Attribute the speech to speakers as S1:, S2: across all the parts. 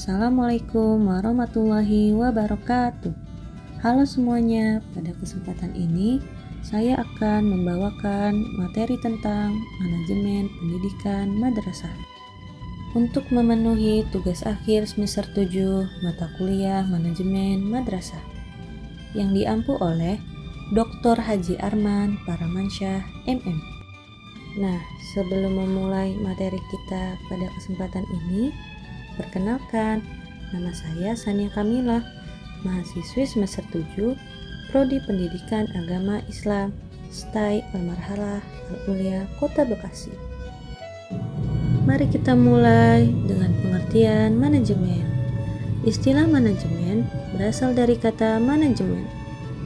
S1: Assalamualaikum warahmatullahi wabarakatuh. Halo semuanya, pada kesempatan ini saya akan membawakan materi tentang manajemen pendidikan madrasah. Untuk memenuhi tugas akhir semester 7 mata kuliah manajemen madrasah yang diampu oleh Dr. Haji Arman Paramansyah MM. Nah, sebelum memulai materi kita pada kesempatan ini, perkenalkan, nama saya Sania Kamila, mahasiswi semester 7, Prodi Pendidikan Agama Islam, STAI Al-Marhalah Al-Ulia, Kota Bekasi. Mari kita mulai dengan pengertian manajemen. Istilah manajemen berasal dari kata manajemen,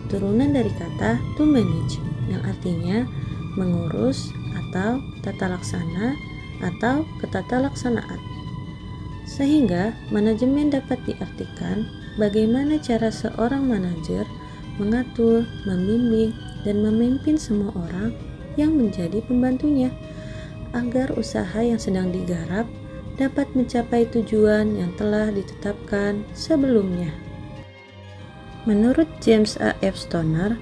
S1: turunan dari kata to manage, yang artinya mengurus atau tata laksana atau ketatalaksanaan. Sehingga manajemen dapat diartikan bagaimana cara seorang manajer mengatur, membimbing, dan memimpin semua orang yang menjadi pembantunya agar usaha yang sedang digarap dapat mencapai tujuan yang telah ditetapkan sebelumnya. Menurut James A. F. Stoner,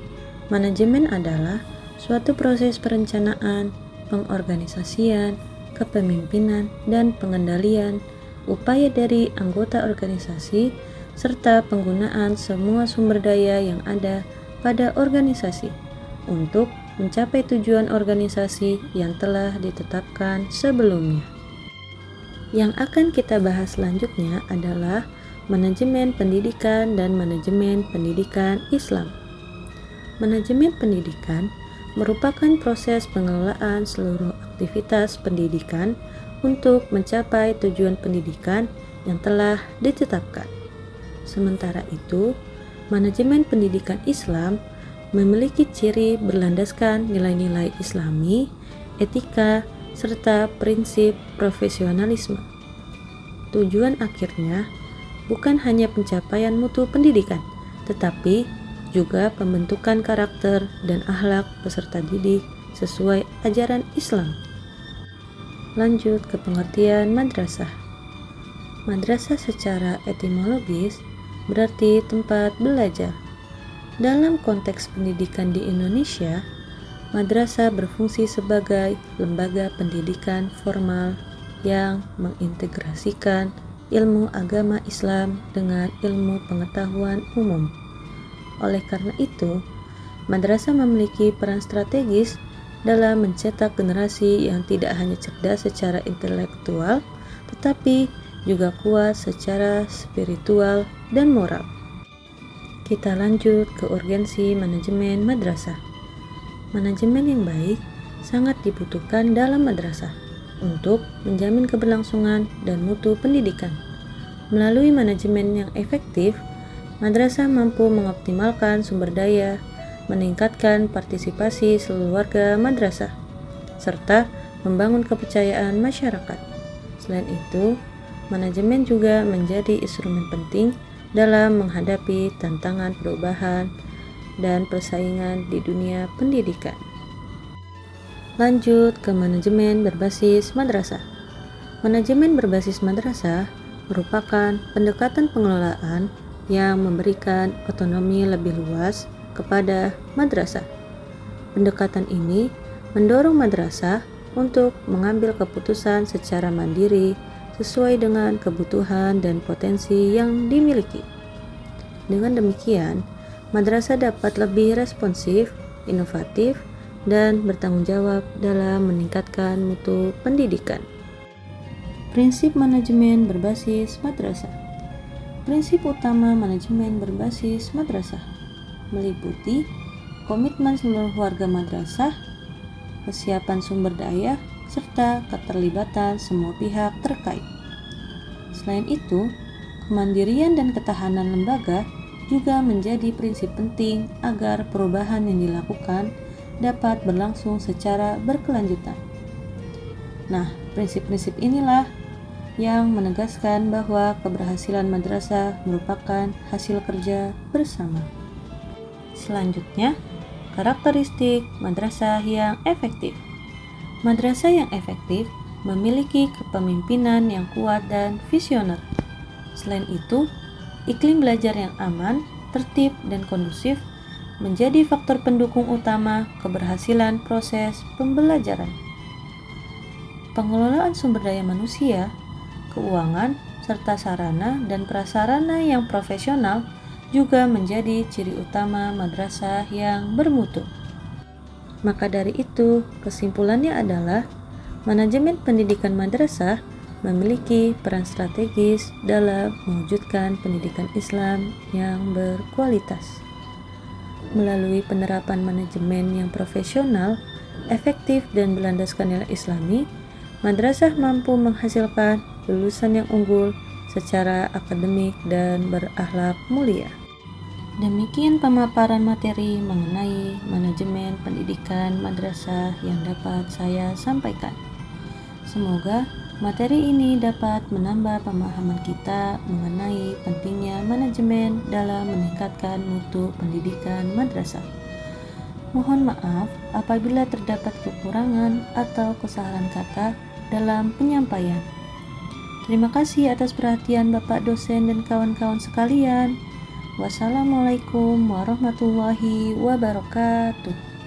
S1: manajemen adalah suatu proses perencanaan, pengorganisasian, kepemimpinan, dan pengendalian upaya dari anggota organisasi serta penggunaan semua sumber daya yang ada pada organisasi untuk mencapai tujuan organisasi yang telah ditetapkan sebelumnya. Yang akan kita bahas selanjutnya adalah manajemen pendidikan dan manajemen pendidikan Islam. Manajemen pendidikan merupakan proses pengelolaan seluruh aktivitas pendidikan untuk mencapai tujuan pendidikan yang telah ditetapkan. Sementara itu, manajemen pendidikan Islam memiliki ciri berlandaskan nilai-nilai Islami, etika, serta prinsip profesionalisme. Tujuan akhirnya bukan hanya pencapaian mutu pendidikan, tetapi juga pembentukan karakter dan akhlak peserta didik sesuai ajaran Islam. Lanjut ke pengertian madrasah. Madrasah secara etimologis berarti tempat belajar. Dalam konteks pendidikan di Indonesia, madrasah berfungsi sebagai lembaga pendidikan formal yang mengintegrasikan ilmu agama Islam dengan ilmu pengetahuan umum. Oleh karena itu, madrasah memiliki peran strategis dalam mencetak generasi yang tidak hanya cerdas secara intelektual, tetapi juga kuat secara spiritual dan moral. Kita lanjut ke urgensi manajemen madrasah. Manajemen yang baik sangat dibutuhkan dalam madrasah untuk menjamin keberlangsungan dan mutu pendidikan. Melalui manajemen yang efektif, madrasah mampu mengoptimalkan sumber daya, meningkatkan partisipasi seluruh warga madrasah, serta membangun kepercayaan masyarakat. Selain itu, manajemen juga menjadi instrumen penting dalam menghadapi tantangan perubahan dan persaingan di dunia pendidikan. Lanjut ke manajemen berbasis madrasah. Manajemen berbasis madrasah merupakan pendekatan pengelolaan yang memberikan otonomi lebih luas kepada madrasah. Pendekatan ini mendorong madrasah untuk mengambil keputusan secara mandiri sesuai dengan kebutuhan dan potensi yang dimiliki. Dengan demikian, madrasah dapat lebih responsif, inovatif, dan bertanggung jawab dalam meningkatkan mutu pendidikan. Prinsip manajemen berbasis madrasah. Prinsip utama manajemen berbasis madrasah meliputi komitmen seluruh warga madrasah, kesiapan sumber daya, serta keterlibatan semua pihak terkait. Selain itu, kemandirian dan ketahanan lembaga juga menjadi prinsip penting agar perubahan yang dilakukan dapat berlangsung secara berkelanjutan. Nah, prinsip-prinsip inilah yang menegaskan bahwa keberhasilan madrasah merupakan hasil kerja bersama. Selanjutnya, karakteristik madrasah yang efektif. Madrasah yang efektif memiliki kepemimpinan yang kuat dan visioner. Selain itu, iklim belajar yang aman, tertib, dan kondusif menjadi faktor pendukung utama keberhasilan proses pembelajaran. Pengelolaan sumber daya manusia, keuangan, serta sarana dan prasarana yang profesional juga menjadi ciri utama madrasah yang bermutu. Maka dari itu, kesimpulannya adalah manajemen pendidikan madrasah memiliki peran strategis dalam mewujudkan pendidikan Islam yang berkualitas. Melalui penerapan manajemen yang profesional, efektif, dan berlandaskan nilai Islami, madrasah mampu menghasilkan lulusan yang unggul secara akademik dan berakhlak mulia. Demikian pemaparan materi mengenai manajemen pendidikan madrasah yang dapat saya sampaikan. Semoga materi ini dapat menambah pemahaman kita mengenai pentingnya manajemen dalam meningkatkan mutu pendidikan madrasah. Mohon maaf apabila terdapat kekurangan atau kesalahan kata dalam penyampaian. Terima kasih atas perhatian Bapak dosen dan kawan-kawan sekalian. Wassalamualaikum warahmatullahi wabarakatuh.